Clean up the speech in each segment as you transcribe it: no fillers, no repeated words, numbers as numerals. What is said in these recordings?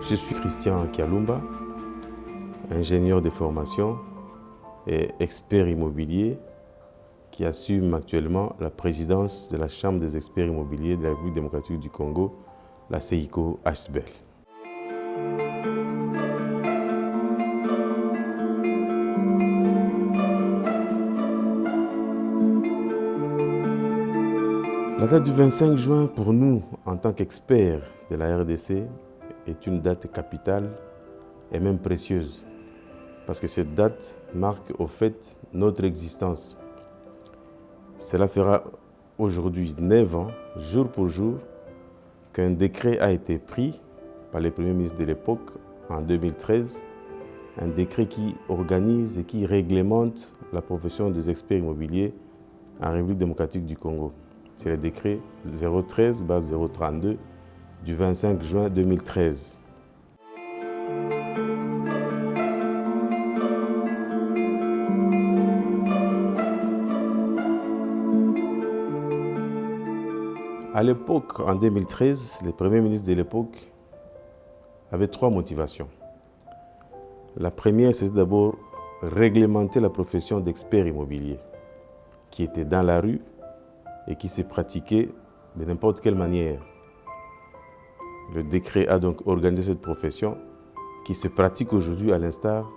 Je suis Christian Kialumba, ingénieur de formation et expert immobilier qui assume actuellement la présidence de la Chambre des experts immobiliers de la République démocratique du Congo, la CEICO ASBEL. La date du 25 juin, pour nous, en tant qu'experts de la RDC, est une date capitale et même précieuse. Parce que cette date marque au fait notre existence. Cela fera aujourd'hui 9 ans, jour pour jour, qu'un décret a été pris par le Premier ministre de l'époque, en 2013, un décret qui organise et qui réglemente la profession des experts immobiliers en République démocratique du Congo. C'est le décret 013/032 du 25 juin 2013. À l'époque, en 2013, le Premier ministre de l'époque avait 3 motivations. La première, c'était d'abord réglementer la profession d'expert immobilier, qui était dans la rue et qui se pratiquait de n'importe quelle manière. Le décret a donc organisé cette profession qui se pratique aujourd'hui à l'instar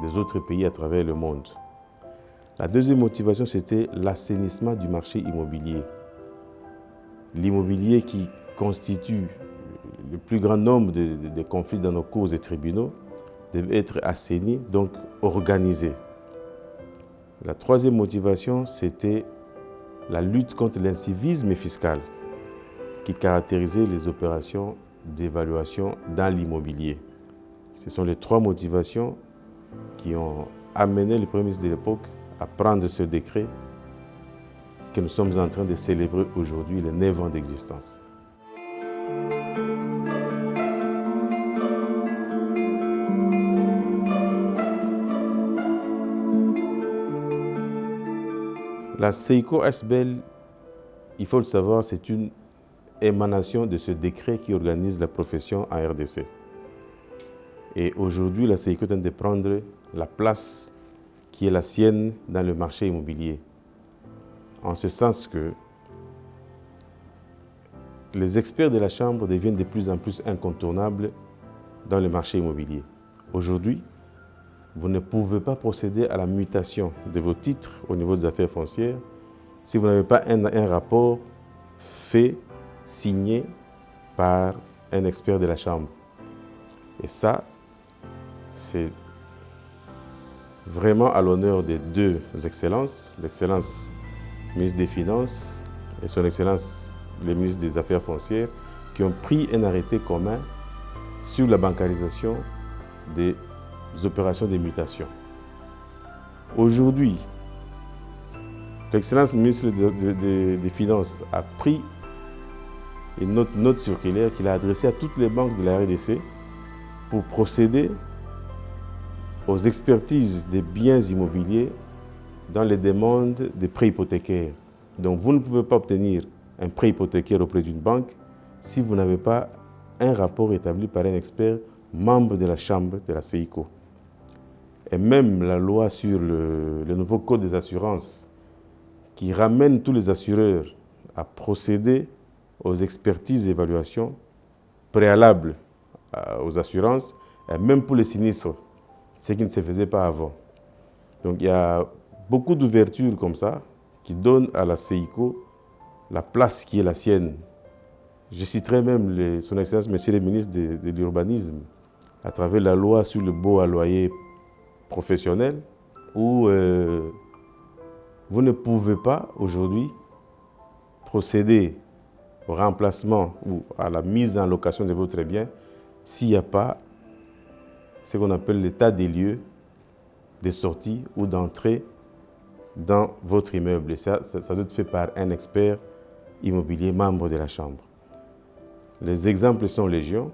des autres pays à travers le monde. La deuxième motivation, c'était l'assainissement du marché immobilier. L'immobilier qui constitue le plus grand nombre de conflits dans nos causes et tribunaux devait être assaini, donc organisé. La troisième motivation, c'était la lutte contre l'incivisme fiscal qui caractérisait les opérations d'évaluation dans l'immobilier. Ce sont les 3 motivations qui ont amené le Premier ministre de l'époque à prendre ce décret que nous sommes en train de célébrer aujourd'hui, les 9 ans d'existence. La CEICO ASBEL, il faut le savoir, c'est une émanation de ce décret qui organise la profession en RDC. Et aujourd'hui, la CEICO tente de prendre la place qui est la sienne dans le marché immobilier. En ce sens que les experts de la Chambre deviennent de plus en plus incontournables dans le marché immobilier. Aujourd'hui, vous ne pouvez pas procéder à la mutation de vos titres au niveau des affaires foncières si vous n'avez pas un rapport fait, signé par un expert de la Chambre. Et ça, c'est vraiment à l'honneur des 2 excellences, l'excellence ministre des Finances et son excellence le ministre des Affaires foncières, qui ont pris un arrêté commun sur la bancarisation des opérations de mutation. Aujourd'hui, l'excellence ministre des Finances a pris une note circulaire qu'il a adressée à toutes les banques de la RDC pour procéder aux expertises des biens immobiliers dans les demandes de prêts hypothécaires. Donc vous ne pouvez pas obtenir un prêt hypothécaire auprès d'une banque si vous n'avez pas un rapport établi par un expert membre de la Chambre de la CEICO. Et même la loi sur le nouveau code des assurances qui ramène tous les assureurs à procéder aux expertises et évaluations préalables aux assurances, et même pour les sinistres, ce qui ne se faisait pas avant. Donc il y a beaucoup d'ouvertures comme ça qui donnent à la CEICO la place qui est la sienne. Je citerai même son Excellence, Monsieur le ministre de l'Urbanisme, à travers la loi sur le baux à loyer professionnel, où vous ne pouvez pas aujourd'hui procéder au remplacement ou à la mise en location de votre bien s'il n'y a pas ce qu'on appelle l'état des lieux de sortie ou d'entrée dans votre immeuble. Et ça doit être fait par un expert immobilier membre de la Chambre. Les exemples sont légion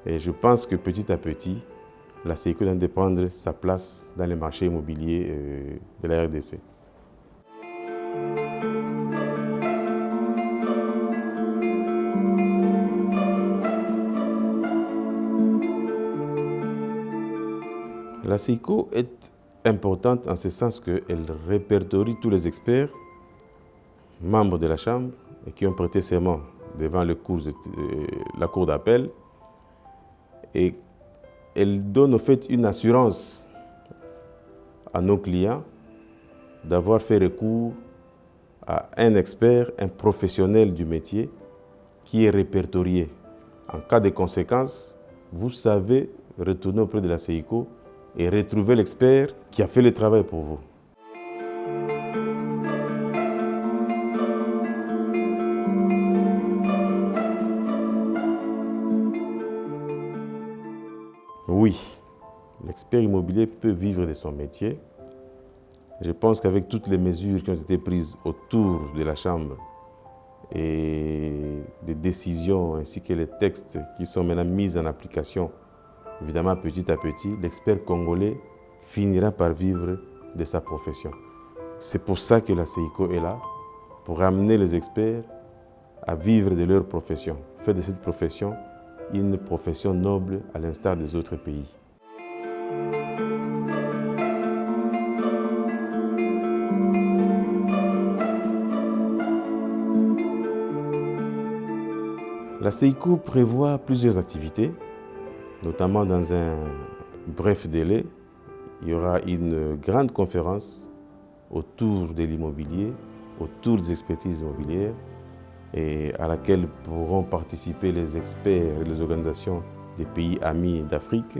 et je pense que petit à petit, la CEICO doit prendre sa place dans le marché immobilier de la RDC. La CEICO est importante en ce sens qu'elle répertorie tous les experts, membres de la Chambre, et qui ont prêté serment devant la cour d'appel. Et elle donne au fait une assurance à nos clients d'avoir fait recours à un expert, un professionnel du métier qui est répertorié. En cas de conséquences, vous savez retourner auprès de la CEICO et retrouver l'expert qui a fait le travail pour vous. Oui, l'expert immobilier peut vivre de son métier. Je pense qu'avec toutes les mesures qui ont été prises autour de la Chambre et des décisions ainsi que les textes qui sont maintenant mis en application, évidemment petit à petit, l'expert congolais finira par vivre de sa profession. C'est pour ça que la CEICO est là, pour amener les experts à vivre de leur profession, faire de cette profession une profession noble à l'instar des autres pays. La CEICO prévoit plusieurs activités, notamment dans un bref délai. Il y aura une grande conférence autour de l'immobilier, autour des expertises immobilières, et à laquelle pourront participer les experts et les organisations des pays amis d'Afrique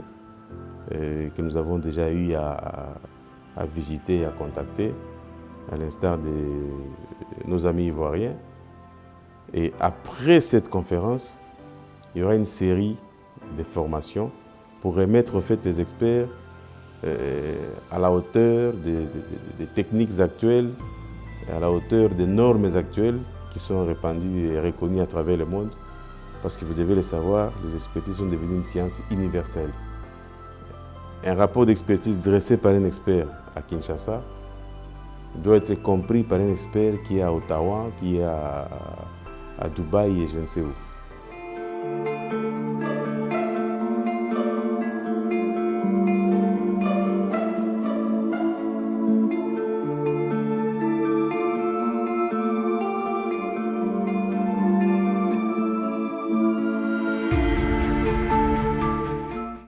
que nous avons déjà eu à visiter et à contacter, à l'instar de nos amis ivoiriens. Et après cette conférence, il y aura une série de formations pour remettre au fait les experts à la hauteur des techniques actuelles, à la hauteur des normes actuelles qui sont répandues et reconnues à travers le monde. Parce que vous devez le savoir, les expertises sont devenues une science universelle. Un rapport d'expertise dressé par un expert à Kinshasa doit être compris par un expert qui est à Ottawa, qui est à Dubaï et je ne sais où.